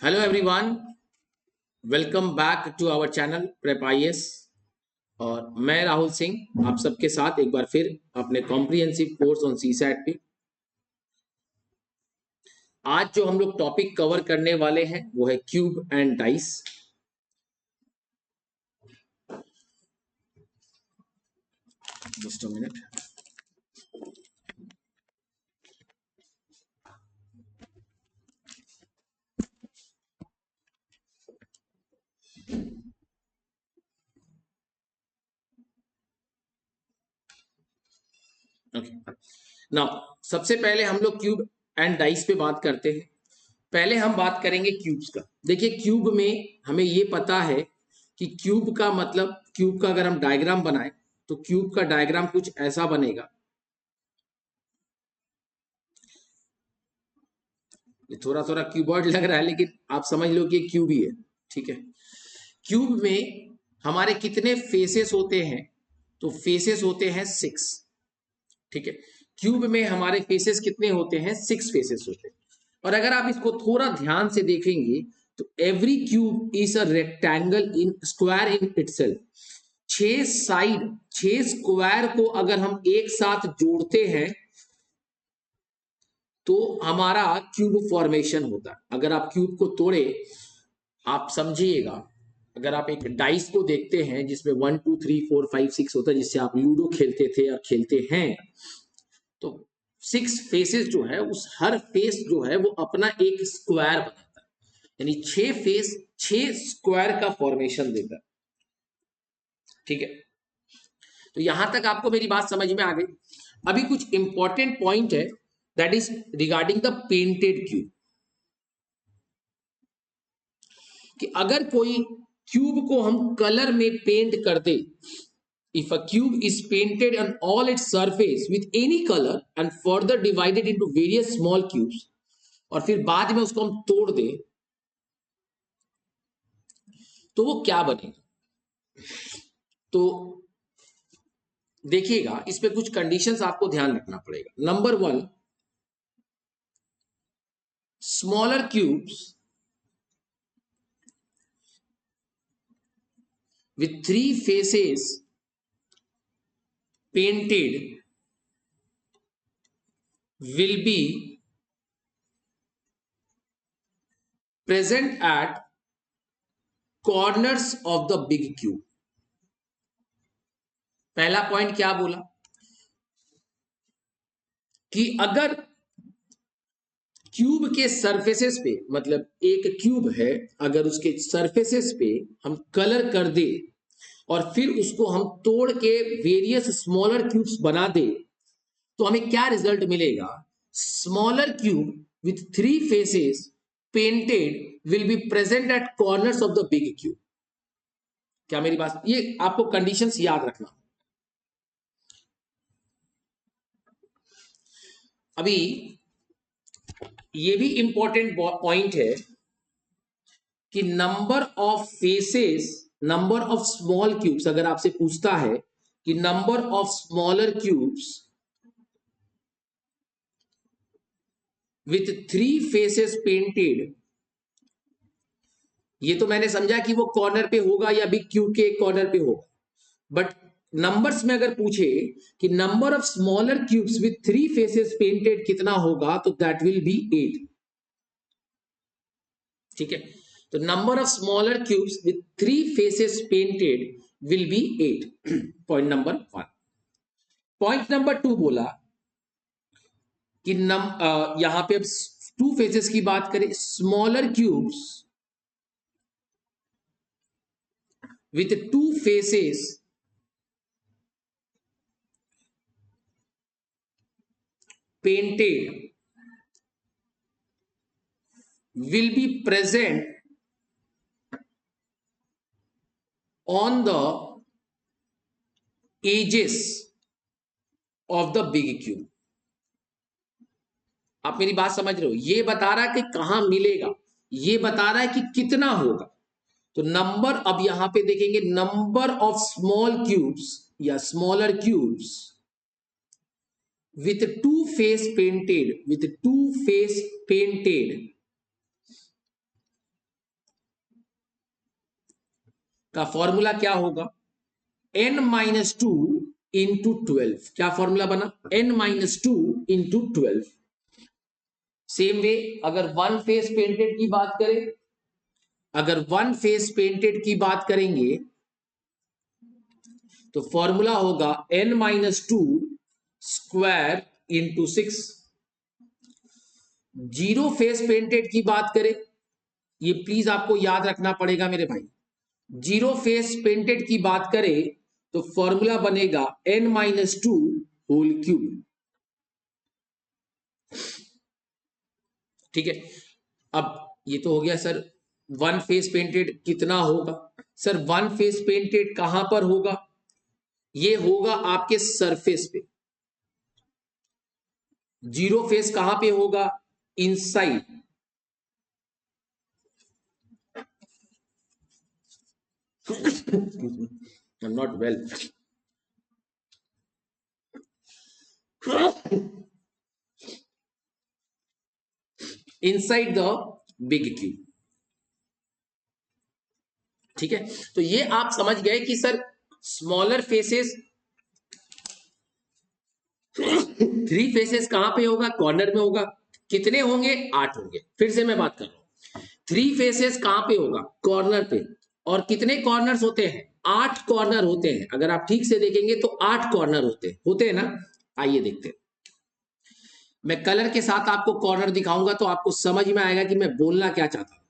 Hello everyone, welcome back to our channel prep IAS. और मैं राहुल सिंह आप सबके साथ एक बार फिर अपने कॉम्प्रिहेंसिव कोर्स ऑन सीसैट पे। आज जो हम लोग टॉपिक कवर करने वाले हैं वो है cube and dice. Just a minute. Okay, now सबसे पहले हम लोग क्यूब एंड डाइस पे बात करते हैं। पहले हम बात करेंगे क्यूब्स का। देखिए, क्यूब में हमें ये पता है कि क्यूब का मतलब, क्यूब का अगर हम डायग्राम बनाएं तो क्यूब का डायग्राम कुछ ऐसा बनेगा। ये थोड़ा थोड़ा क्यूबॉइड लग रहा है, लेकिन आप समझ लो कि क्यूब ही है। ठीक है। क्यूब में हमारे कितने फेसेस होते हैं? तो फेसेस होते हैं 6। ठीक है। क्यूब में हमारे फेसेस कितने होते हैं? 6 फेसेस होते हैं। और अगर आप इसको थोड़ा ध्यान से देखेंगे तो every cube is a rectangle in square in itself. 6 side, 6 square को अगर हम एक साथ जोड़ते हैं तो हमारा क्यूब फॉर्मेशन होता है। अगर आप क्यूब को तोड़े, आप समझिएगा, अगर आप एक डाइस को देखते हैं जिसमें 1 2 3 4 5 6 होता है, जिससे आप लूडो खेलते थे और खेलते हैं, तो 6 फेसेस जो है, उस हर फेस जो है वो अपना एक स्क्वायर बनाता है। यानी 6 फेस 6 स्क्वायर का फॉर्मेशन देता है। ठीक है। तो यहां तक आपको मेरी बात समझ में आ गई। अभी कुछ इंपॉर्टेंट पॉइंट है, that is regarding the painted cube. कि अगर कोई क्यूब को हम कलर में पेंट कर दे, if a cube is painted on all its surface with any color and further divided into various small cubes, और फिर बाद में उसको हम तोड़ दे, तो वो क्या बनेगा? तो देखिएगा, इस पे कुछ कंडीशंस आपको ध्यान रखना पड़ेगा। Number 1, smaller cubes with 3 faces painted will be present at corners of the big cube। पहला पॉइंट क्या बोला कि अगर क्यूब के सरफेसेस पे, मतलब एक क्यूब है, अगर उसके सरफेसेस पे हम कलर कर दे और फिर उसको हम तोड़ के वेरियस स्मॉलर क्यूब्स बना दे, तो हमें क्या रिजल्ट मिलेगा? Smaller cube with 3 faces painted will be present at corners of the big cube. क्या मेरी बात, ये आपको कंडीशंस याद रखना। अभी ये भी इंपॉर्टेंट पॉइंट है कि number of faces, number of small cubes, अगर आपसे पूछता है कि number of smaller cubes with 3 faces painted, ये तो मैंने समझा कि वो कॉर्नर पे होगा या बिग क्यूब के कॉर्नर पे होगा, बट नंबर्स में अगर पूछे कि number of smaller cubes with 3 faces painted कितना होगा, तो दैट विल बी 8। ठीक है। तो number of smaller cubes with 3 faces painted will be 8। Point number 1। Point number 2 बोला कि यहां पे अब 2 फेसेस की बात करें, smaller cubes with 2 faces painted will be present on the edges of the big cube। आप मेरी बात समझ रहे हो? ये बता रहा है कि कहां मिलेगा, ये बता रहा है कि कितना होगा। तो नंबर, अब यहां पे देखेंगे, नंबर ऑफ स्मॉल क्यूब्स या smaller cubes with 2 face painted, with 2 face painted का फॉर्मूला क्या होगा, n माइनस टू इंटू 12। क्या फॉर्मूला बना, n minus two into 12। Same way अगर वन फेस पेंटेड की बात करें, अगर वन फेस पेंटेड की बात करेंगे तो फॉर्मूला होगा n minus to square into 6। Zero face painted की बात करें, ये प्लीज आपको याद रखना पड़ेगा मेरे भाई, जीरो फेस पेंटेड की बात करें तो फॉर्मूला बनेगा n minus two whole cube. ठीक है, अब ये तो हो गया सर वन फेस पेंटेड कितना होगा। सर वन फेस पेंटेड कहां पर होगा, ये होगा आपके सरफेस पे। जीरो फेस कहां पे होगा, inside. I'm not well. Inside the big cube। ठीक है, तो ये आप समझ गए कि sir smaller faces, three faces कहां पे होगा, कॉर्नर में होगा। कितने होंगे, 8 होंगे। फिर से मैं बात कर रहा हूं, थ्री फेसेस कहां पे होगा, कॉर्नर पे। और कितने कॉर्नर्स होते हैं, 8 कॉर्नर होते हैं। अगर आप ठीक से देखेंगे तो 8 कॉर्नर होते हैं ना। आइए देखते हैं, मैं कलर के साथ आपको कॉर्नर दिखाऊंगा तो आपको समझ में आएगा कि मैं बोलना क्या चाहता हूं।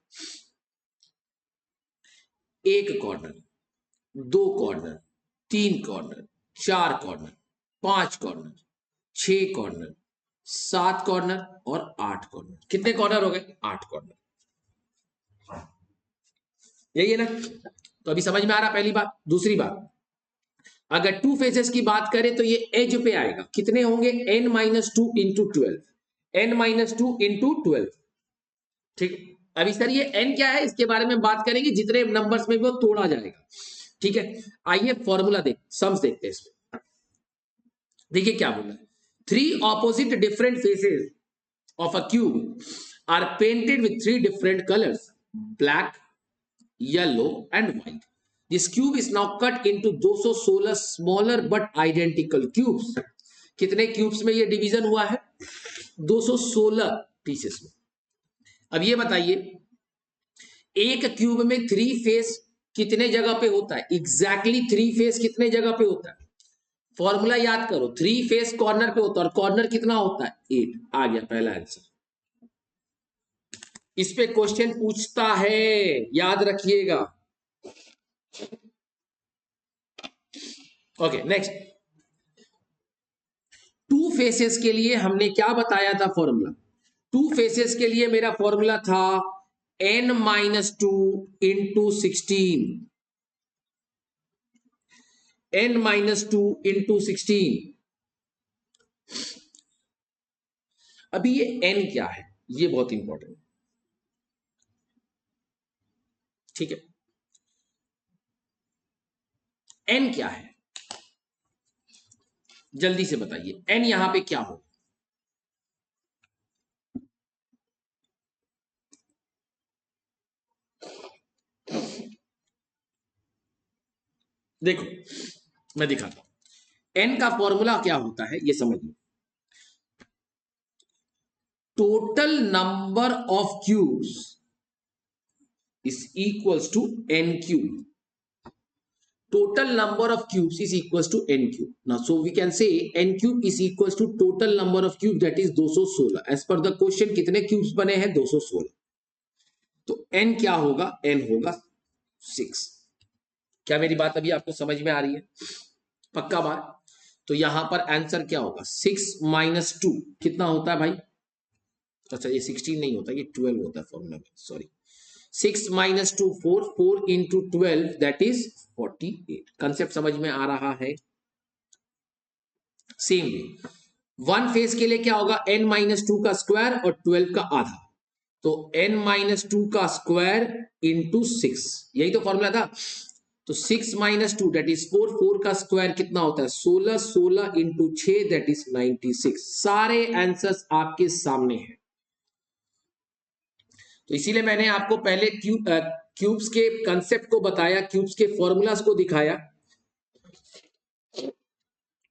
एक कॉर्नर, दो कॉर्नर, तीन कॉर्नर, चार कॉर्नर, पांच कॉर्नर, 6 कॉर्नर, 7 कॉर्नर और 8 कॉर्नर। कितने कॉर्नर हो गए, 8 कॉर्नर। यही है ना, तो अभी समझ में आ रहा पहली बात। दूसरी बात, अगर टू फेसेस की बात करें तो ये एज पे आएगा। कितने होंगे, n minus two into 12, n minus two into 12। ठीक, अभी सर ये n क्या है इसके बारे में बात करेंगे, जितने नंबर्स में भी वो तोड़ा जाएगा। ठीक है, आइए फॉर्मूला देख, सम्स देखते हैं इसमें। देखिए क्या बोला, three opposite different faces of a cube are painted with 3 different colours, black, yellow and white. This cube is now cut into 216 smaller but identical cubes. कितने क्यूब्स में ये डिवीजन हुआ है, 216 पीसेस में। अब ये बताइए, एक क्यूब में थ्री फेस कितने जगह पे होता है, एग्जैक्टली थ्री फेस कितने जगह पे होता है। फॉर्मूला याद करो, थ्री फेस कॉर्नर पे होता है और कॉर्नर कितना होता है, 8। आ गया पहला आंसर। इस पे क्वेश्चन पूछता है, याद रखिएगा। ओके नेक्स्ट, टू फेसेस के लिए हमने क्या बताया था फॉर्मूला। टू फेसेस के लिए मेरा फॉर्मूला था n minus two into 16, n minus two into 16। अभी ये n क्या है, ये बहुत इंपॉर्टेंट। ठीक है, n क्या है, जल्दी से बताइए, n यहां पे क्या हो। देखो मैं दिखाता हूं, n का फॉर्मूला क्या होता है, ये समझिए। Total number of cubes is equals to n cube. Total number of cubes is equals to n cube. Now, so we can say n cube is equals to total number of cubes, that is 216. As per the question, कितने cubes बने हैं, 216। तो n क्या होगा, n होगा 6। क्या मेरी बात अभी आपको समझ में आ रही है, पक्का बात। तो यहां पर आंसर क्या होगा, 6 माइनस 2 कितना होता है भाई। अच्छा ये 16 नहीं होता, ये 12 होता है फॉर्मूला में, sorry. 6 minus 2 4, 4 into 12 that is 48। Concept समझ में आ रहा है। सेम वे वन फेस के लिए क्या होगा, n माइनस 2 का स्क्वायर और 12 का आधा। तो n माइनस 2 का स्क्वायर इंटू 6, यही तो फॉर्मूला था। तो 6 माइनस 2 दैट इज 4, 4 का स्क्वायर कितना होता है 16, 16 इंटू 6 दैट इज 96। सारे आंसर्स आपके सामने हैं। तो इसीलिए मैंने आपको पहले क्यूब्स के कंसेप्ट को बताया, क्यूब्स के फॉर्मूलाज को दिखाया,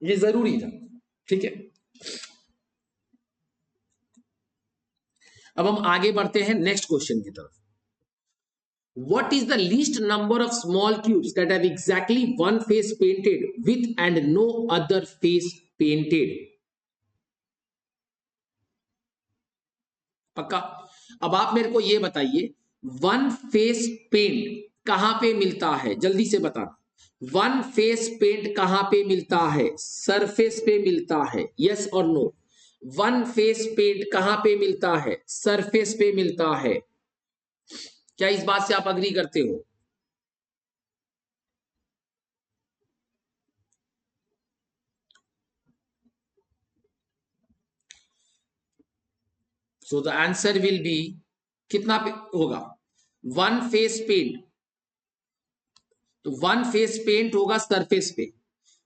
ये जरूरी था। ठीक है, अब हम आगे बढ़ते हैं नेक्स्ट क्वेश्चन की तरफ। What is the least number of small cubes that have exactly one face painted with and no other face painted? पक्का? अब आप मेरे को ये बताइए, वन फेस पेंट कहां पे मिलता है, जल्दी से बता। वन फेस पेंट कहां पे मिलता है? सरफेस पे मिलता है, यस और नो? वन फेस पेंट कहां पे मिलता है? सरफेस पे मिलता है। क्या इस बात से आप अग्री करते हो? सो द आंसर विल बी, कितना पे होगा? वन फेस पेंट, तो वन फेस पेंट होगा सरफेस पे,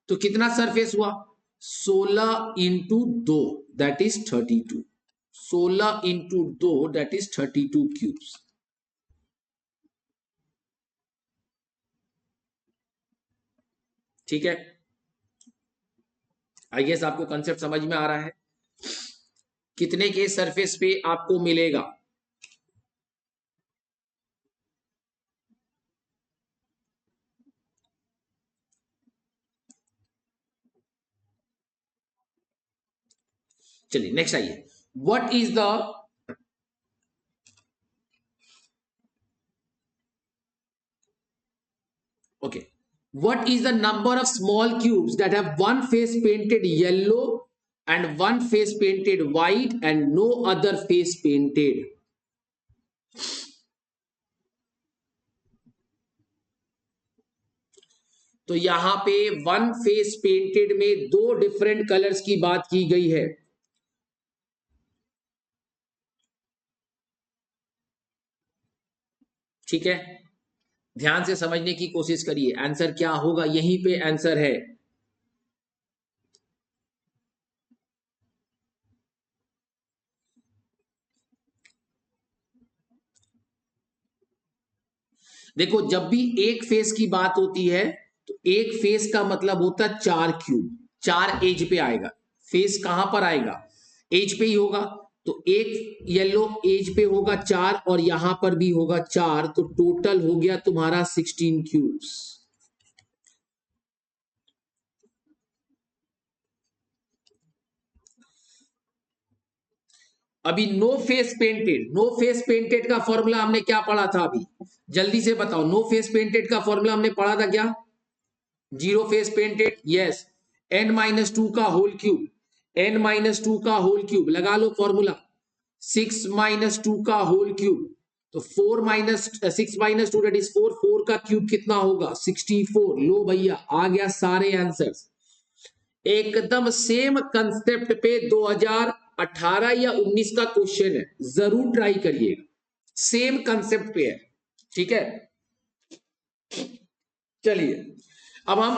तो कितना सरफेस हुआ? 16 into 2 that is 32। 16 into 2 that is 32 cubes. ठीक है, आई गेस आपको कंसेप्ट समझ में आ रहा है, कितने के सरफेस पे आपको मिलेगा। चलिए नेक्स्ट आइए, what is the, okay, what is the number of small cubes that have one face painted yellow and one face painted white and no other face painted? तो यहां पे वन फेस पेंटेड में दो different colours की बात की गई है। ठीक है, ध्यान से समझने की कोशिश करिए, आंसर क्या होगा, यहीं पे आंसर है। देखो, जब भी एक फेस की बात होती है तो एक फेस का मतलब होता है 4 क्यूब, 4 एज पे आएगा। फेस कहां पर आएगा? एज पे ही होगा। तो एक येलो एज पे होगा 4 और यहां पर भी होगा 4, तो टोटल हो गया तुम्हारा 16 क्यूब्स। अभी no face painted, no face painted का फॉर्मूला हमने क्या पढ़ा था? अभी जल्दी से बताओ, नो फेस पेंटेड का फॉर्मूला हमने पढ़ा था क्या? Zero face painted, yes. n-2 का होल क्यूब, n-2 का होल क्यूब लगा लो फॉर्मूला, 6-2 का होल क्यूब, तो 4-6-2 दैट इज 4, 4 का क्यूब कितना होगा? 64। लो भैया, आ गया सारे आंसर्स। एकदम सेम कंसेप्ट पे 2018 या 19 का क्वेश्चन है, जरूर ट्राई करिएगा, सेम कंसेप्ट पे है। ठीक है, चलिए अब हम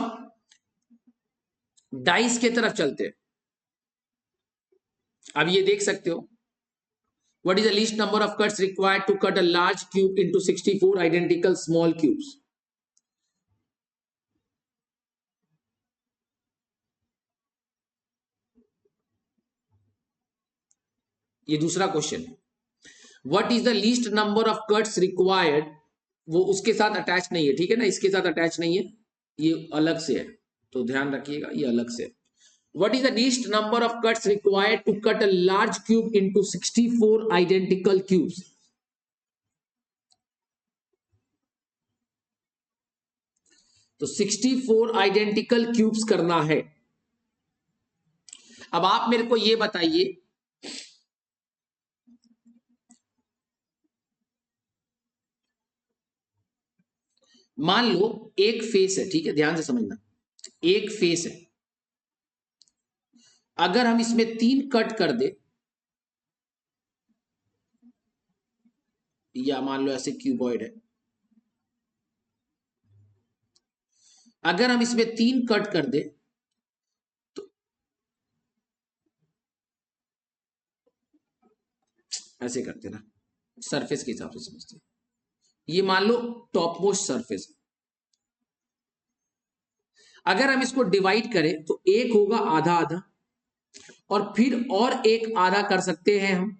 डाइस की तरफ चलते हैं। अब ये देख सकते हो, what is the least number of cuts required to cut a large cube into 64 identical small cubes? ये दूसरा क्वेश्चन है। What is the least number of cuts required, वो उसके साथ अटैच नहीं है, ठीक है ना, इसके साथ अटैच नहीं है, ये अलग से है, तो ध्यान रखिएगा, ये अलग से है। What is the least number of cuts required to cut a large cube into 64 identical cubes? तो 64 आइडेंटिकल क्यूब्स करना है। अब आप मेरे को ये बताइए, मान लो एक फेस है, ठीक है, ध्यान से समझना, एक फेस है, अगर हम इसमें 3 कट कर दे, या मान लो ऐसे क्यूबॉइड है, अगर हम इसमें 3 कट कर दे तो ऐसे करते ना, सरफेस के हिसाब से समझते हैं। ये मान लो टॉप मोस्ट सरफेस, अगर हम इसको डिवाइड करें तो एक होगा आधा आधा, और फिर और एक आधा कर सकते हैं हम,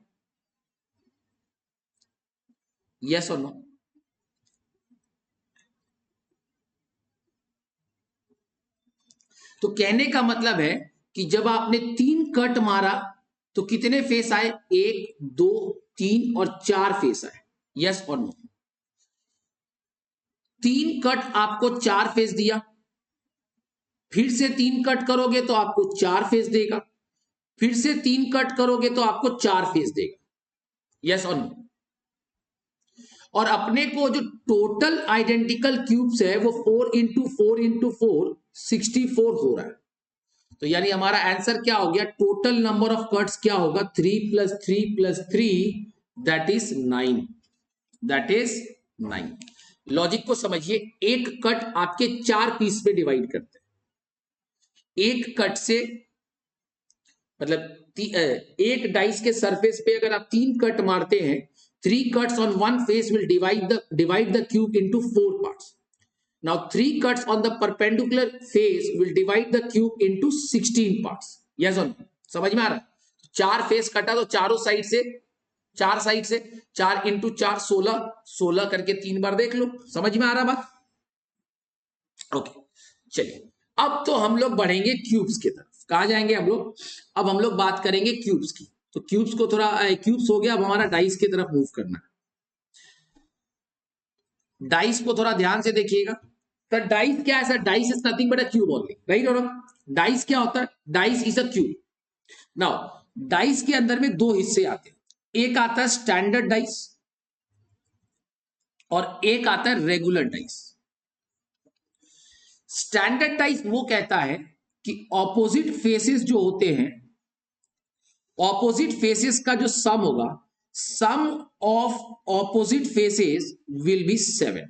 यस और नो? तो कहने का मतलब है कि जब आपने 3 कट मारा तो कितने फेस आए? 1 2 3 और 4 फेस आए, यस और नो? 3 कट आपको 4 फेस दिया, फिर से 3 कट करोगे तो आपको 4 फेस देगा, फिर से 3 कट करोगे तो आपको 4 फेस देगा, यस और नो? और अपने को जो टोटल आइडेंटिकल क्यूब्स है वो 4 इंटू 4 इंटू 4 64 हो रहा है। तो यानी हमारा आंसर क्या हो गया? टोटल नंबर ऑफ कट्स क्या होगा? 3 plus 3 plus 3 that is 9, that is 9। Logic को समझिए, एक कट आपके 4 पीस में डिवाइड करते हैं। एक कट से मतलब एक डाइस के सरफेस पे अगर आप 3 कट मारते हैं, 3 cuts on one face will divide the cube into 4 parts. Now 3 cuts on the perpendicular face will divide the cube into 16 parts. Yes or no? समझ में आ रहा है? 4 फेस कटा तो चारों साइड से, 4 साइड से 4 इंटू 4 16, 16 करके 3 बार देख लो। समझ में आ रहा बात? ओके, चलिए अब तो हम लोग बढ़ेंगे क्यूब्स की तरफ। कहां जाएंगे हम लोग? अब हम लोग बात करेंगे क्यूब्स की। तो क्यूब्स को थोड़ा, क्यूब्स हो गया, अब हमारा डाइस की तरफ मूव करना है। डाइस को थोड़ा ध्यान से देखिएगा। तो डाइस क्या है sir? Dice is nothing but a cube only, right और? डाइस क्या होता है? Dice is a cube. Now dice के अंदर में 2 हिस्से आते हैं, एक आता है स्टैंडर्ड डाइस और एक आता है रेगुलर डाइस। स्टैंडर्ड डाइस वो कहता है कि ऑपोजिट फेसेस जो होते हैं, ऑपोजिट फेसेस का जो सम होगा, sum of opposite faces will be 7।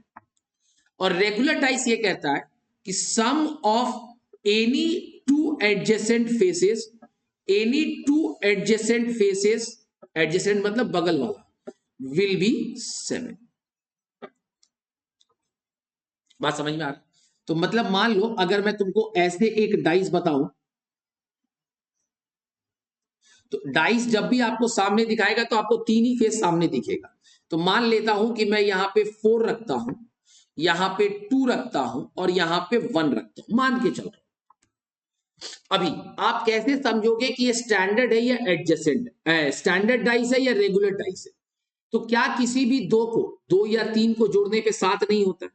और रेगुलर डाइस ये कहता है कि sum of any 2 adjacent faces, any 2 adjacent faces, adjacent मतलब बगल वाला, विल बी 7। बात समझ में आ रहा? तो मतलब मान लो अगर मैं तुमको ऐसे एक डाइस बताऊं, तो डाइस जब भी आपको सामने दिखाएगा तो आपको 3 ही फेस सामने दिखेगा। तो मान लेता हूं कि मैं यहां पे 4 रखता हूं, यहां पे 2 रखता हूं और यहां पे 1 रखता हूं, मान के चल रहा हूं। अभी आप कैसे समझोगे कि ये स्टैंडर्ड है या एडजेसेंट है, स्टैंडर्ड डाइस है या रेगुलर डाइस है? तो क्या किसी भी 2 या 3 को जोड़ने पे 7 नहीं होता?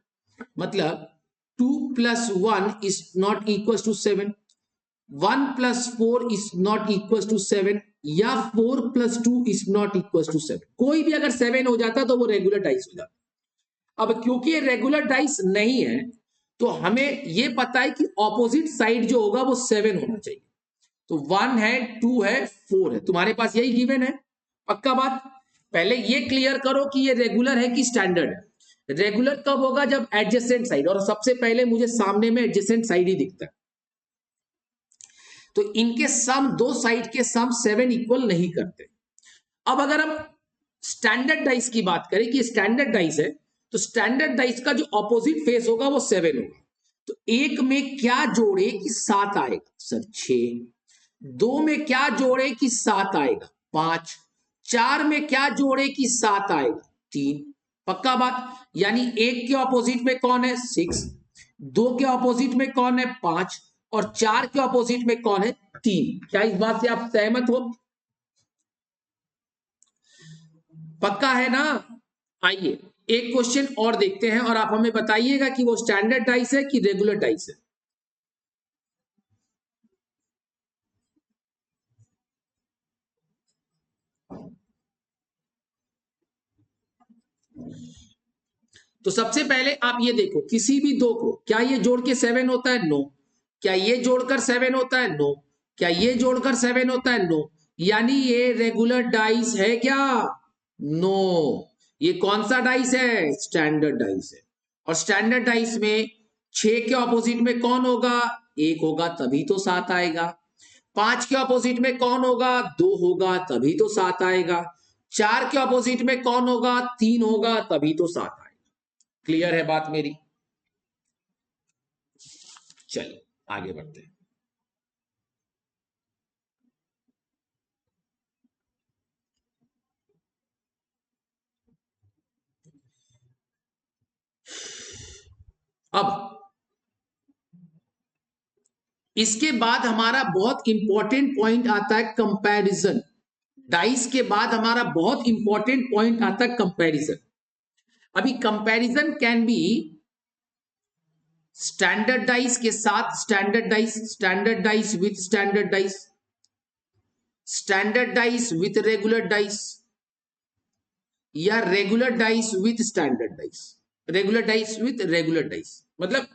मतलब 2 plus 1 is not equal to 7, 1 plus 4 is not equal to 7, या 4 plus 2 is not equal to 7। कोई भी अगर 7 हो जाता तो वो रेगुलर डाइस हो जाता। अब क्योंकि ये रेगुलर डाइस नहीं है तो हमें ये पता है कि ऑपोजिट साइड जो होगा वो 7 होना चाहिए। तो 1 है, 2 है, 4 है, तुम्हारे पास यही गिवन है। पक्का बात? पहले ये क्लियर करो कि ये रेगुलर है कि स्टैंडर्ड है। रेगुलर कब होगा? जब एडजेसेंट साइड, और सबसे पहले मुझे सामने में एडजेसेंट साइड ही दिखता है। तो इनके सम, 2 साइड के सम 7 इक्वल नहीं करते। अब अगर हम स्टैंडर्ड डाइस की बात करें कि स्टैंडर्ड डाइस है, तो स्टैंडर्ड डाइस का जो ऑपोजिट फेस होगा वो 7 होगा। तो एक में क्या जोड़े कि 7 आएगा? सर 6। 2 में क्या जोड़े कि 7 आएगा? 5। 4 में क्या जोड़े कि 7 आएगा? 3। पक्का बात? यानी एक के ऑपोजिट में कौन है? 6। 2 के ऑपोजिट में कौन है? 5। और 4 के ऑपोजिट में कौन है? 3। क्या इस बात से आप सहमत हो? पक्का है ना? आइए एक क्वेश्चन और देखते हैं और आप हमें बताइएगा कि वो स्टैंडर्ड डाइस है कि रेगुलर डाइस है। तो सबसे पहले आप ये देखो, किसी भी 2 को क्या ये जोड़ के 7 होता है? नो। क्या ये जोड़कर 7 होता है? नो। क्या ये जोड़कर 7 होता है? नो। यानी ये रेगुलर डाइस है क्या? नो। ये कौन सा डाइस है? स्टैंडर्ड डाइस है। और स्टैंडर्ड डाइस में 6 के ऑपोजिट में कौन होगा? 1 होगा, तभी तो 7 आएगा। 5 के ऑपोजिट में कौन होगा? 2 होगा, तभी तो 7 आएगा। 4 के ऑपोजिट में कौन होगा? 3 होगा, तभी तो 7 आएगा। क्लियर है बात मेरी? चलिए आगे बढ़ते हैं। अब इसके बाद हमारा बहुत इंपॉर्टेंट पॉइंट आता है कंपैरिजन। डाइस के बाद हमारा बहुत इंपॉर्टेंट पॉइंट आता है कंपैरिजन। अभी comparison can be standard dice के साथ standard dice, standard dice with standard dice, standard dice with regular dice, या regular dice with standard dice, regular dice with regular dice. मतलब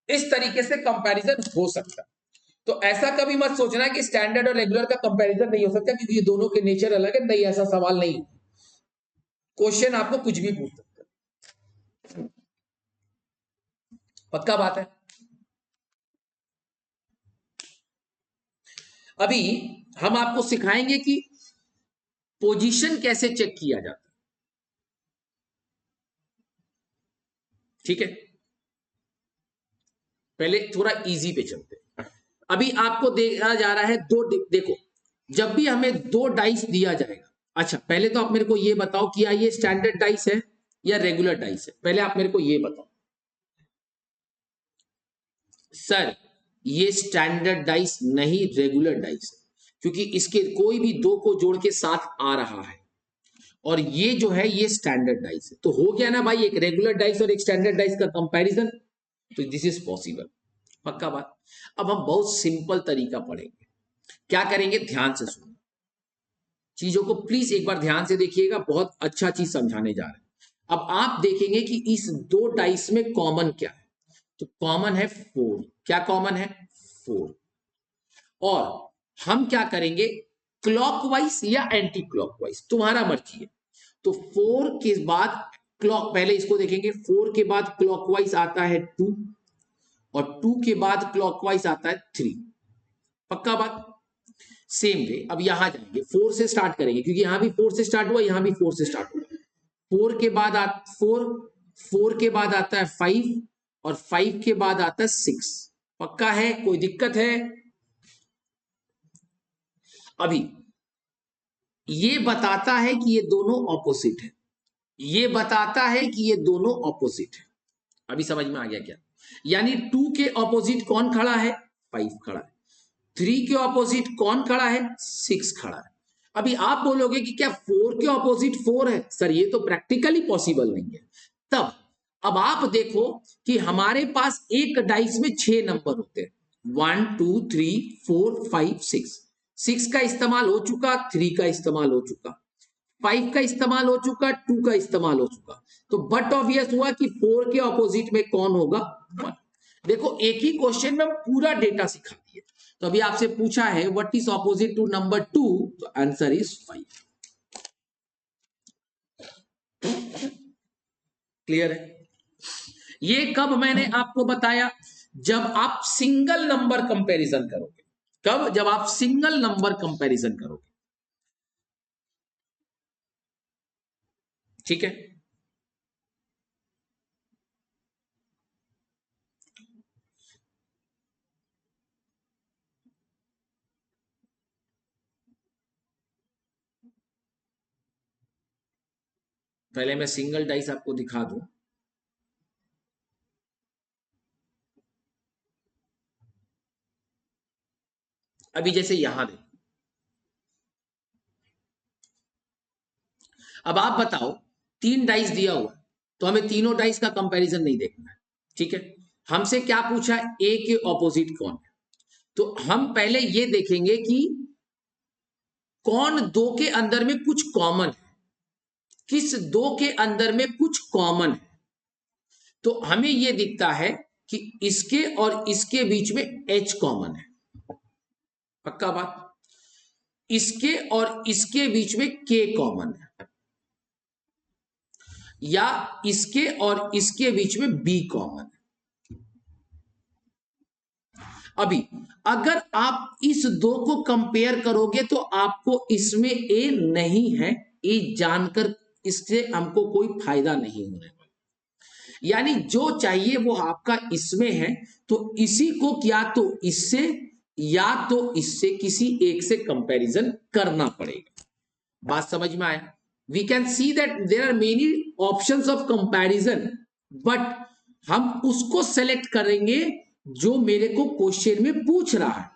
इस तरीके से कंपैरिजन हो सकता है। तो ऐसा कभी मत सोचना कि स्टैंडर्ड और रेगुलर का कंपैरिजन नहीं हो सकता, क्योंकि ये दोनों के नेचर अलग है। नहीं, ऐसा सवाल नहीं। क्वेश्चन आपको कुछ भी पूछ सकता है। पक्का बात है? अभी हम आपको सिखाएंगे कि पोजीशन कैसे चेक किया जाता है। ठीक है, पहले थोड़ा इजी पे चलते हैं। अभी आपको देखा जा रहा है देखो, जब भी हमें 2 डाइस दिया जाएगा। अच्छा, पहले तो आप मेरे को ये बताओ कि ये स्टैंडर्ड डाइस है या रेगुलर डाइस है? पहले आप मेरे को ये बताओ। सर, ये स्टैंडर्ड डाइस नहीं, रेगुलर डाइस है, क्योंकि इसके कोई भी 2 को जोड़ के 7 आ रहा है, और ये जो है ये स्टैंडर्ड डाइस है। तो हो गया ना भाई, एक रेगुलर डाइस और एक स्टैंडर्ड डाइस का कंपैरिजन। तो दिस इज पॉसिबल। पक्का बात। अब हम बहुत सिंपल तरीका पढ़ेंगे। क्या करेंगे? ध्यान से सुनो चीजों को, प्लीज एक बार ध्यान से देखिएगा। बहुत अच्छा चीज समझाने जा रहे हैं। अब आप देखेंगे कि इस 2 डाइस में कॉमन क्या है। तो कॉमन है 4। क्या कॉमन है? 4। और हम क्या करेंगे? क्लॉकवाइज या एंटी क्लॉकवाइज, तुम्हारा मर्जी है। तो 4 के बाद पहले इसको देखेंगे। 4 के बाद क्लॉकवाइज आता है 2, और 2 के बाद क्लॉकवाइज आता है 3। पक्का बात? सेम वे अब यहां जाएंगे, 4 से स्टार्ट करेंगे, क्योंकि यहां भी 4 से स्टार्ट हुआ, यहां भी 4 से स्टार्ट हुआ। 4 के बाद 4 के बाद आता है 5, और 5 के बाद आता है 6। पक्का है? कोई दिक्कत है? अभी ये बताता है कि ये दोनों ऑपोजिट है। ये बताता है कि ये दोनों ऑपोजिट है। अभी समझ में आ गया क्या? यानी 2 के ऑपोजिट कौन खड़ा है? 5 खड़ा है। 3 के ऑपोजिट कौन खड़ा है? 6 खड़ा है। अभी आप बोलोगे कि क्या 4 के ऑपोजिट 4 है? सर, ये तो प्रैक्टिकली पॉसिबल नहीं है। तब अब आप देखो कि हमारे पास एक डाइस में 6 नंबर होते हैं। 1 2 3 4 5 6। 6 का इस्तेमाल हो चुका, 3 का इस्तेमाल हो चुका, 5 का इस्तेमाल हो चुका, 2 का इस्तेमाल हो चुका। तो बट ऑब्वियस हुआ कि 4 के ऑपोजिट में कौन होगा? 1। देखो, एक ही क्वेश्चन में हम पूरा डेटा सिखा दिए। तो अभी आपसे पूछा है what is opposite to number 2, तो आंसर इज 5। क्लियर है? ये कब मैंने आपको बताया? जब आप सिंगल नंबर कंपैरिजन करोगे। कब? जब आप सिंगल नंबर कंपैरिजन करोगे। ठीक है? पहले मैं सिंगल डाइस आपको दिखा दूं। अभी जैसे यहां देखो, अब आप बताओ, 3 डाइस दिया हुआ, तो हमें तीनों डाइस का कंपैरिजन नहीं देखना है। ठीक है? हमसे क्या पूछा? ए के ऑपोजिट कौन है। तो हम पहले ये देखेंगे कि कौन 2 के अंदर में कुछ कॉमन है, किस 2 के अंदर में कुछ कॉमन है। तो हमें यह दिखता है कि इसके और इसके बीच में H कॉमन है। पक्का बात? इसके और इसके बीच में K कॉमन है, या इसके और इसके बीच में B कॉमन है। अभी अगर आप इस 2 को कंपेयर करोगे तो आपको इसमें A नहीं है, ये जानकर इससे हमको कोई फायदा नहीं होने वाला। यानी जो चाहिए वो आपका इसमें है, तो इसी को या तो इससे या तो इससे किसी एक से कंपैरिजन करना पड़ेगा। बात समझ में आया? We can see that there are many options of comparison, but हम उसको सेलेक्ट करेंगे जो मेरे को क्वेश्चन में पूछ रहा है।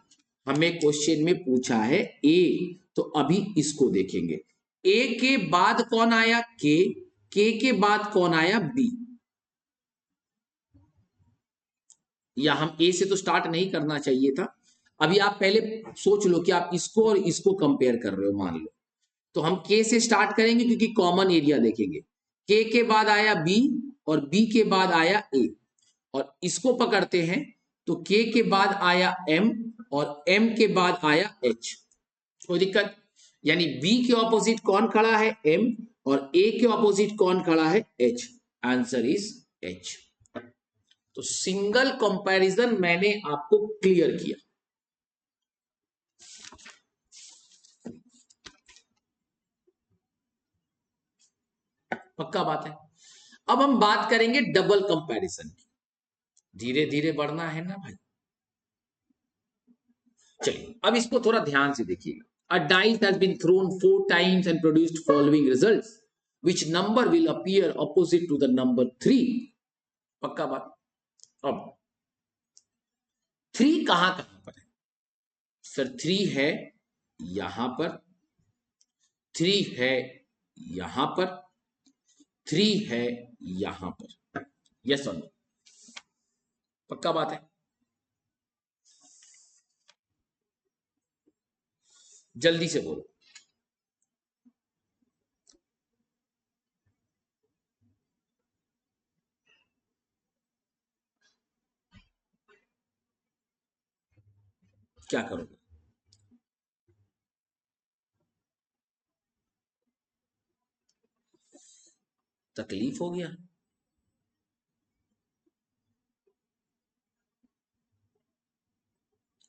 हमें क्वेश्चन में पूछा है ए, तो अभी इसको देखेंगे। ए के बाद कौन आया? के के बाद कौन आया? बी। या हम ए से तो स्टार्ट नहीं करना चाहिए था। अभी आप पहले सोच लो कि आप इसको और इसको कंपेयर कर रहे हो, मान लो। तो हम के से स्टार्ट करेंगे क्योंकि कॉमन एरिया देखेंगे। के बाद आया बी और बी के बाद आया ए, और इसको पकड़ते हैं तो के बाद आया एम और एम के बाद आया एच। कोई दिक्कत? यानी बी के ऑपोजिट कौन खड़ा है? एम, और ए के ऑपोजिट कौन खड़ा है? एच। Answer is H. तो सिंगल कंपैरिजन मैंने आपको क्लियर किया। पक्का बात है। अब हम बात करेंगे डबल कंपैरिजन की। धीरे धीरे बढ़ना है ना भाई। चलिए अब इसको थोड़ा ध्यान से देखिएगा। A dice has been thrown 4 times and produced following results. Which number will appear opposite to the number 3? पक्का बात। अब 3 कहां कहां पर है? सर 3 है यहां पर, 3 है यहां पर, 3 है यहां पर। यस और नो? पक्का बात है। जल्दी से बोलो। क्या करोगे? तकलीफ हो गया?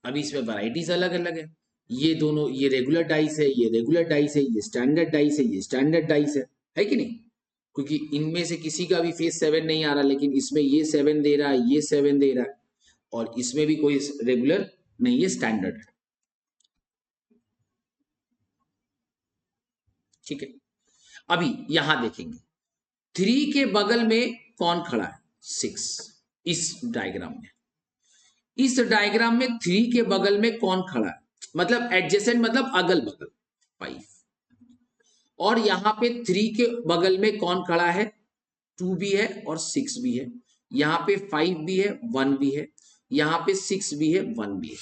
अभी इसमें वैरायटीज अलग अलग है। ये दोनों, ये रेगुलर डाइस है, ये रेगुलर डाइस है, ये स्टैंडर्ड डाइस है, ये स्टैंडर्ड डाइस है कि नहीं? क्योंकि इनमें से किसी का भी फेस 7 नहीं आ रहा, लेकिन इसमें ये 7 दे रहा है, ये 7 दे रहा है, और इसमें भी कोई रेगुलर नहीं है, स्टैंडर्ड है। ठीक है। अभी यहां देखेंगे 3 के बगल में कौन खड़ा है? 6। इस डायग्राम में, इस डायग्राम में 3 के बगल में कौन खड़ा है? मतलब एडजेसेंट, मतलब अगल बगल, 5। और यहां पे 3 के बगल में कौन खड़ा है? 2 भी है और 6 भी है। यहाँ पे 5 भी है, 1 भी है। यहाँ पे 6 भी है, 1 भी है।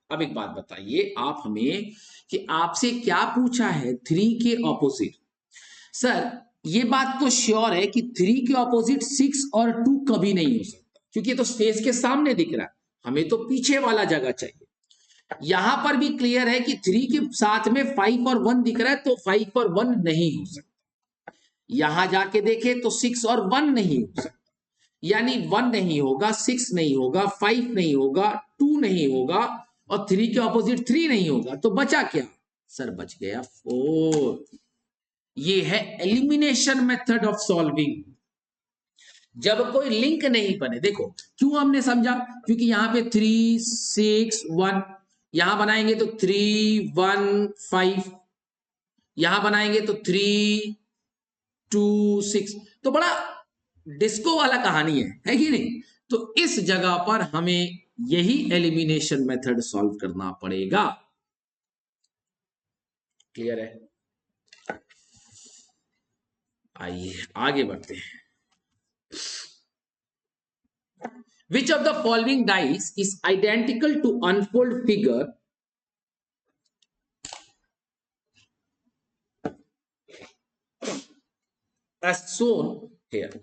अब एक बात बताइए आप हमें कि आपसे क्या पूछा है? 3 के ऑपोजिट। सर ये बात तो श्योर है कि 3 के ऑपोजिट 6 और 2 कभी नहीं हो सकता, क्योंकि ये तो फेस के सामने दिख रहा है, हमें तो पीछे वाला जगह चाहिए। यहां पर भी क्लियर है कि 3 के साथ में 5 और 1 दिख रहा है, तो 5 और 1 नहीं हो सकता। यहां जाके देखे तो 6 और 1 नहीं हो सकता, यानी 1 नहीं होगा, 6 नहीं होगा, 5 नहीं होगा, 2 नहीं होगा, और 3 के ऑपोजिट 3 नहीं होगा। तो बचा क्या? सर बच गया 4। ये है एलिमिनेशन मेथड ऑफ सॉल्विंग। जब कोई लिंक नहीं बने, देखो क्यों हमने समझा, क्योंकि यहां पे 3 6 1, यहां बनाएंगे तो 3 1 5, यहां बनाएंगे तो 3 2 6, तो बड़ा डिस्को वाला कहानी है कि नहीं? तो इस जगह पर हमें यही एलिमिनेशन मेथड सॉल्व करना पड़ेगा। क्लियर है? आइए आगे बढ़ते हैं। Which of the following dice is identical to unfold figure as shown here?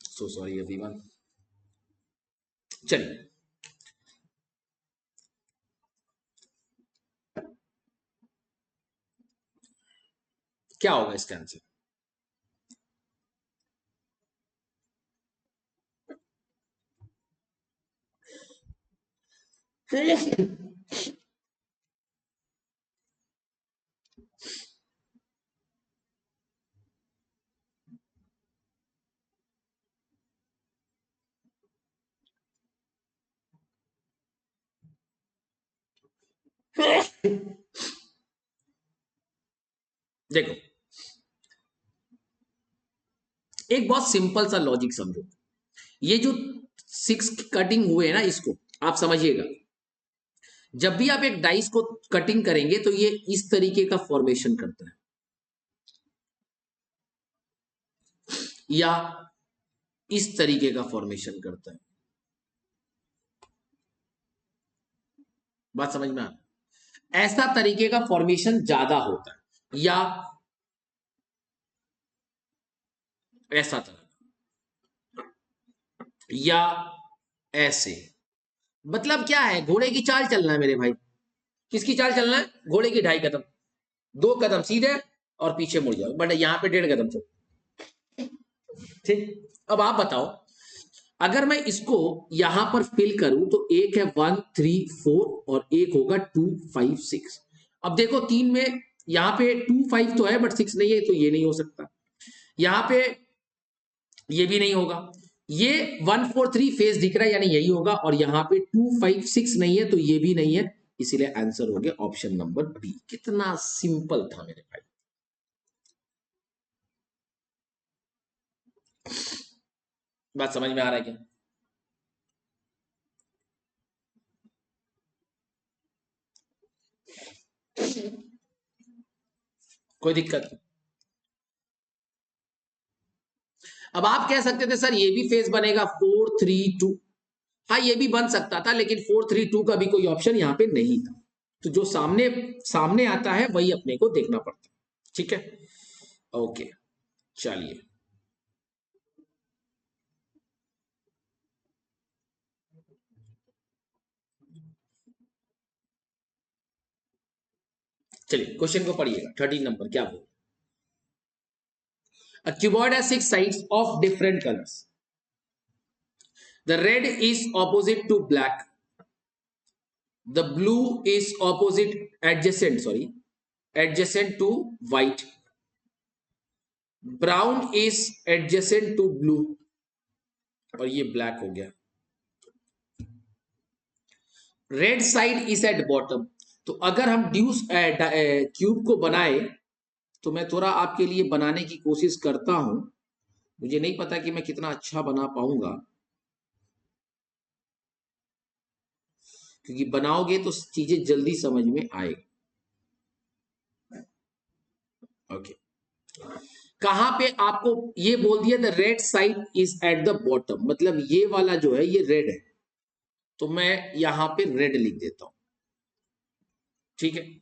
So sorry everyone. चलिए, क्या होगा इसका आंसर? देखो, एक बहुत सिंपल सा लॉजिक समझो। ये जो 6 कटिंग हुए हैं ना, इसको आप समझिएगा। जब भी आप एक डाइस को कटिंग करेंगे तो ये इस तरीके का फॉर्मेशन करता है, या इस तरीके का फॉर्मेशन करता है। बात समझ में आ रहा है? ऐसा तरीके का फॉर्मेशन ज्यादा होता है, या ऐसा तरह, या ऐसे। मतलब क्या है, घोड़े की चाल चलना है मेरे भाई। किसकी चाल चलना है? घोड़े की 2.5 कदम, 2 कदम सीधे और पीछे मुड़ जाओ, बट यहाँ पे 1.5 कदम चलो। ठीक, अब आप बताओ, अगर मैं इसको यहां पर फिल करूं तो एक है 1 3 4 और एक होगा 2 5 6। अब देखो, 3 में यहां पे 2 5 तो है बट 6 नहीं है, तो ये नहीं हो सकता। यहां पे ये भी नहीं होगा। ये 1 4 3 फेस दिख रहा है, यानी यही होगा। और यहां पे 2 5 6 नहीं है, तो ये भी नहीं है। इसीलिए आंसर हो गया ऑप्शन नंबर बी। कितना सिंपल था मेरे भाई। बात समझ में आ रहा है क्या? कोई दिक्कत? अब आप कह सकते थे सर ये भी फेस बनेगा 4 3 2। हाँ, ये भी बन सकता था, लेकिन 4 3 2 का भी कोई ऑप्शन यहाँ पे नहीं था। तो जो सामने सामने आता है वही अपने को देखना पड़ता है। ठीक है, ओके, चलिए। चलिए, क्वेश्चन को पढ़िएगा। 13 नंबर क्या बोल? A cuboid has 6 sides of different colors. The red is opposite to black. The blue is adjacent to white. Brown is adjacent to blue. और ये ब्लैक हो गया। Red side is at bottom. तो अगर हम ड्यूस cube को बनाए, तो मैं थोड़ा आपके लिए बनाने की कोशिश करता हूं। मुझे नहीं पता कि मैं कितना अच्छा बना पाऊंगा, क्योंकि बनाओगे तो चीजें जल्दी समझ में आएगी। ओके, कहां पे आपको ये बोल दिया the red side is at the bottom, मतलब ये वाला जो है ये रेड है, तो मैं यहां पे रेड लिख देता हूं। ठीक है,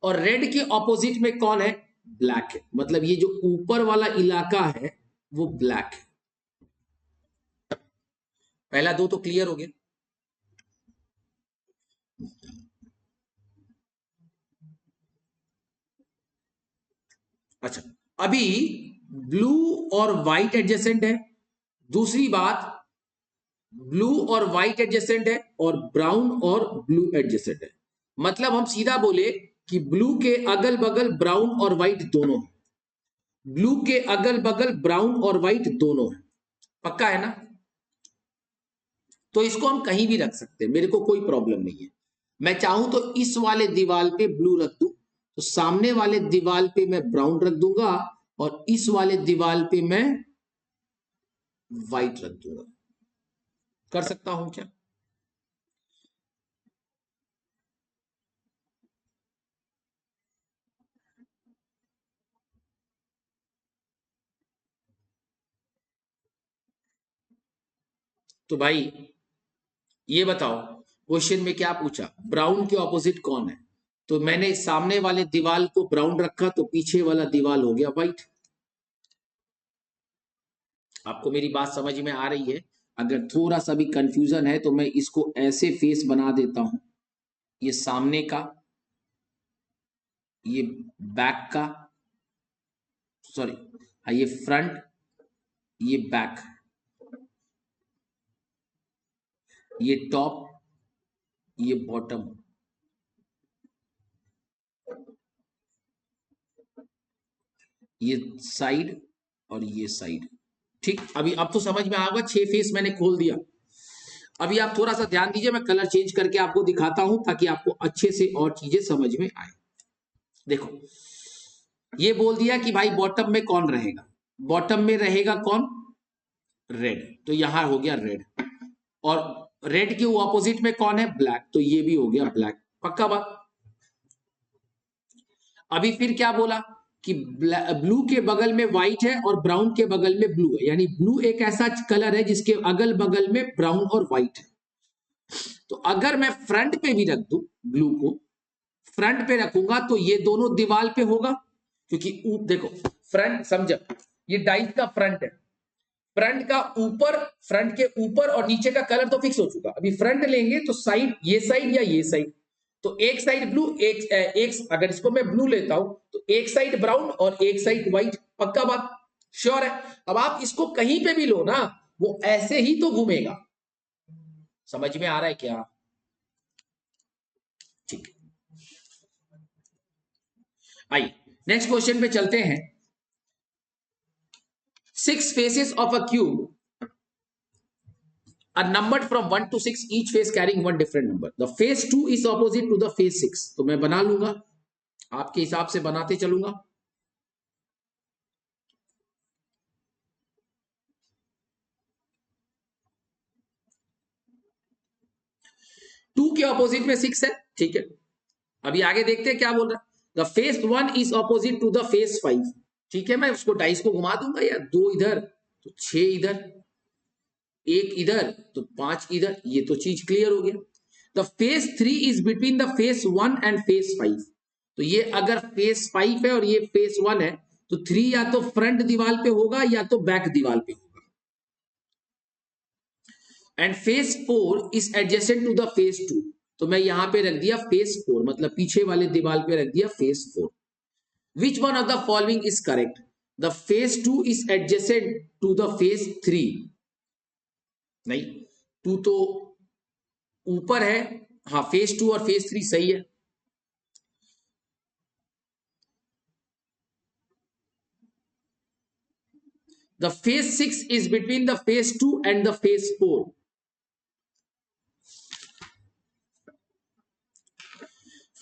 और रेड के ऑपोजिट में कौन है? ब्लैक है। मतलब ये जो ऊपर वाला इलाका है वो ब्लैक है। पहला दो तो क्लियर हो गया। अच्छा, अभी ब्लू और व्हाइट एडजेसेंट है। दूसरी बात, ब्लू और व्हाइट एडजेसेंट है और ब्राउन और ब्लू एडजेसेंट है। मतलब हम सीधा बोले कि ब्लू के अगल बगल ब्राउन और व्हाइट दोनों है। ब्लू के अगल बगल ब्राउन और व्हाइट दोनों है। पक्का है ना? तो इसको हम कहीं भी रख सकते हैं, मेरे को कोई प्रॉब्लम नहीं है। मैं चाहूं तो इस वाले दीवार पे ब्लू रख दूं, तो सामने वाले दीवार पे मैं ब्राउन रख दूंगा, और इस वाले दीवार पे मैं व्हाइट रख दूंगा। कर सकता हूं क्या? तो भाई ये बताओ, क्वेश्चन में क्या पूछा? ब्राउन के ऑपोजिट कौन है? तो मैंने सामने वाले दीवार को ब्राउन रखा, तो पीछे वाला दीवार हो गया व्हाइट। आपको मेरी बात समझ में आ रही है? अगर थोड़ा सा भी कंफ्यूजन है तो मैं इसको ऐसे फेस बना देता हूं, ये सामने का, ये बैक का, सॉरी हाँ ये फ्रंट, ये बैक, ये टॉप, ये बॉटम, ये साइड और ये साइड। ठीक, अभी अब तो समझ में आएगा, 6 फेस मैंने खोल दिया। अभी आप थोड़ा सा ध्यान दीजिए, मैं कलर चेंज करके आपको दिखाता हूं ताकि आपको अच्छे से और चीजें समझ में आए। देखो ये बोल दिया कि भाई बॉटम में कौन रहेगा, बॉटम में रहेगा कौन, रेड, तो यहां हो गया रेड, और रेड के ऑपोजिट में कौन है, ब्लैक, तो ये भी हो गया ब्लैक। पक्का बात। अभी फिर क्या बोला कि ब्लू के बगल में व्हाइट है और ब्राउन के बगल में ब्लू है, यानी ब्लू एक ऐसा कलर है जिसके अगल बगल में ब्राउन और व्हाइट है। तो अगर मैं फ्रंट पे भी रख दूं, ब्लू को फ्रंट पे रखूंगा तो ये दोनों दीवार पे होगा, क्योंकि देखो फ्रंट, समझो ये डाइस का फ्रंट है, फ्रंट का ऊपर, फ्रंट के ऊपर और नीचे का कलर तो फिक्स हो चुका। अभी फ्रंट लेंगे तो साइड, ये साइड या ये साइड, तो एक साइड ब्लू, एक अगर इसको मैं ब्लू लेता हूं तो एक साइड ब्राउन और एक साइड व्हाइट। पक्का बात, श्योर है। अब आप इसको कहीं पे भी लो ना, वो ऐसे ही तो घूमेगा। समझ में आ रहा है क्या? ठीक, आइए नेक्स्ट क्वेश्चन पे चलते हैं। 6 faces of a cube are numbered from 1 to 6, each face carrying one different number. The face 2 is opposite to the face 6. तो मैं बना लूंगा, आपके हिसाब से बनाते चलूंगा। टू के ऑपोजिट में 6 है, ठीक है। अभी आगे देखते हैं क्या बोल रहा है। The face 1 is opposite to the face 5, ठीक है। मैं उसको डाइस को घुमा दूंगा यार, 2 इधर तो 6 इधर, 1 इधर तो 5 इधर, ये तो चीज क्लियर हो गया। The face 3 is between the face 1 and face 5, तो ये अगर फेस 5 है और ये फेस 1 है तो 3 या तो फ्रंट दीवार पे होगा या तो बैक दीवार पे होगा। And face 4 is adjacent to the face 2, तो मैं यहां पे रख दिया फेस 4, मतलब पीछे वाले दीवार पे रख दिया face 4। Which one of the following is correct? The face 2 is adjacent to the face 3, नहीं 2 तो ऊपर है, हाँ फेस 2 और फेस 3 सही है। The phase 6 is between the phase 2 and the phase 4.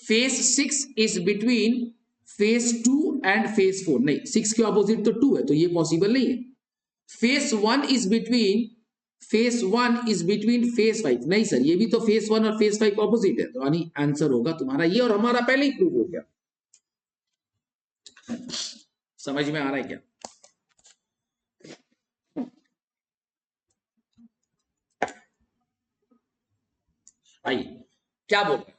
Phase 6 is between phase 2 and phase 4, नहीं 6 के ऑपोजिट तो 2 है, तो ये पॉसिबल नहीं है। Phase 1 is between, phase 1 is between phase 5, नहीं सर ये भी तो phase 1 और phase 5 ऑपोजिट है, तो यानी आंसर होगा तुम्हारा ये, और हमारा पहले ही प्रूव हो गया। समझ में आ रहा है क्या? आइए क्या बोल रहे हैं।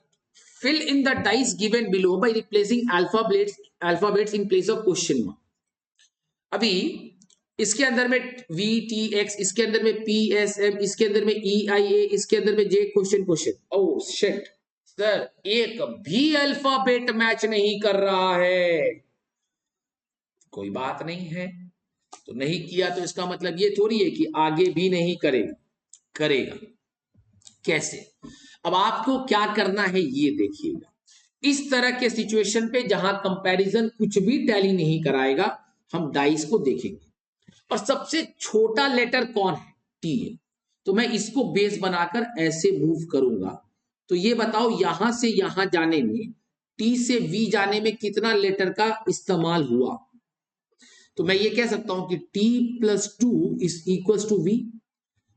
Fill in the dice given below by replacing alphabets in place of question mark. अभी इसके अंदर में वी टी एक्स, इसके अंदर में पी एस एम, इसके अंदर में ई आई ए, इसके अंदर में जे क्वेश्चन। ओह शिट सर, एक भी अल्फाबेट मैच नहीं कर रहा है। कोई बात नहीं है, तो नहीं किया तो इसका मतलब ये थोड़ी है कि आगे भी नहीं करेगा, करेगा। कैसे? अब आपको क्या करना है ये देखिएगा। इस तरह के सिचुएशन पे जहां कंपैरिजन कुछ भी टैली नहीं कराएगा, हम डाइस को देखेंगे और सबसे छोटा लेटर कौन है, टी है, तो मैं इसको बेस बनाकर ऐसे मूव करूंगा। तो ये बताओ यहां से यहां जाने में, टी से वी जाने में कितना लेटर का इस्तेमाल हुआ? तो मैं ये कह सकता हूं कि T plus 2 is equal to V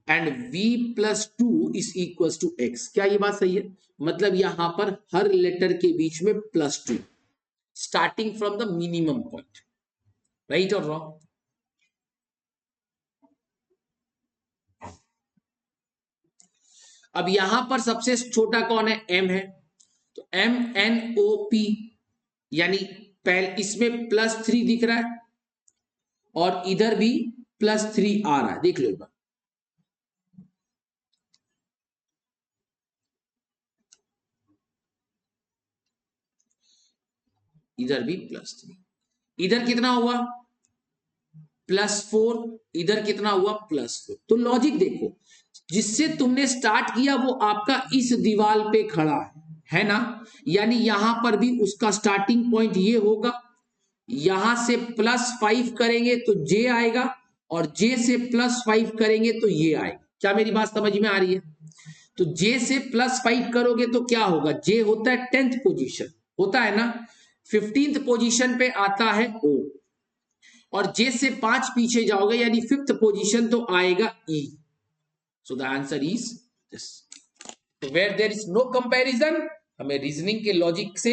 and v plus 2 is equal to x। क्या ये बात सही है? मतलब यहां पर हर लेटर के बीच में plus 2, starting from the minimum point. Right और रॉन्ग? अब यहां पर सबसे छोटा कौन है? m है, तो m n o p, यानी पहले इसमें प्लस 3 दिख रहा है और इधर भी प्लस 3 आ रहा है, देख लो एक बार। इधर भी +3, इधर कितना हुआ +4, इधर कितना हुआ +4। तो लॉजिक देखो, जिससे तुमने स्टार्ट किया वो आपका इस दीवार पे खड़ा है ना, यानी यहां पर भी उसका स्टार्टिंग पॉइंट ये होगा, यहां से +5 करेंगे तो J आएगा, और J से +5 करेंगे तो ये आएगा। क्या मेरी बात समझ में आ रही है? तो J से +5 करोगे तो क्या होगा, J होता है 10th पोजीशन, होता है ना, 15th पोजीशन पे आता है O, और J से 5 पीछे जाओगे यानी 5th पोजीशन तो आएगा E। So the answer is this. तो where there is no comparison, हमें रीजनिंग के लॉजिक से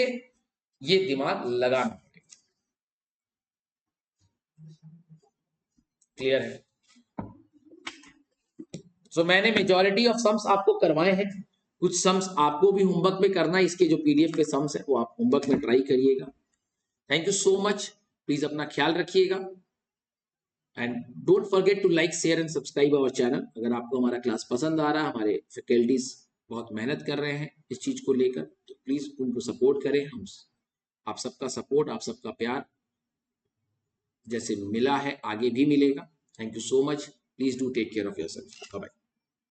ये दिमाग लगाना पड़ेगा। क्लियर है? सो मैंने मेजॉरिटी ऑफ सम्स आपको करवाए हैं, कुछ सम्स आपको भी होमवर्क में करना है, इसके जो पीडीएफ पे सम्स है वो आप होमवर्क में ट्राई करिएगा। Thank you so much, please अपना ख्याल रखिएगा, and don't forget to like share and subscribe our channel. अगर आपको हमारा क्लास पसंद आ रहा है, हमारे फैकल्टीज बहुत मेहनत कर रहे हैं इस चीज को लेकर, तो प्लीज उनको सपोर्ट करें। हम आप सबका सपोर्ट, आप सबका प्यार जैसे मिला है आगे भी मिलेगा। Thank you so much, please do take care of yourself, bye bye.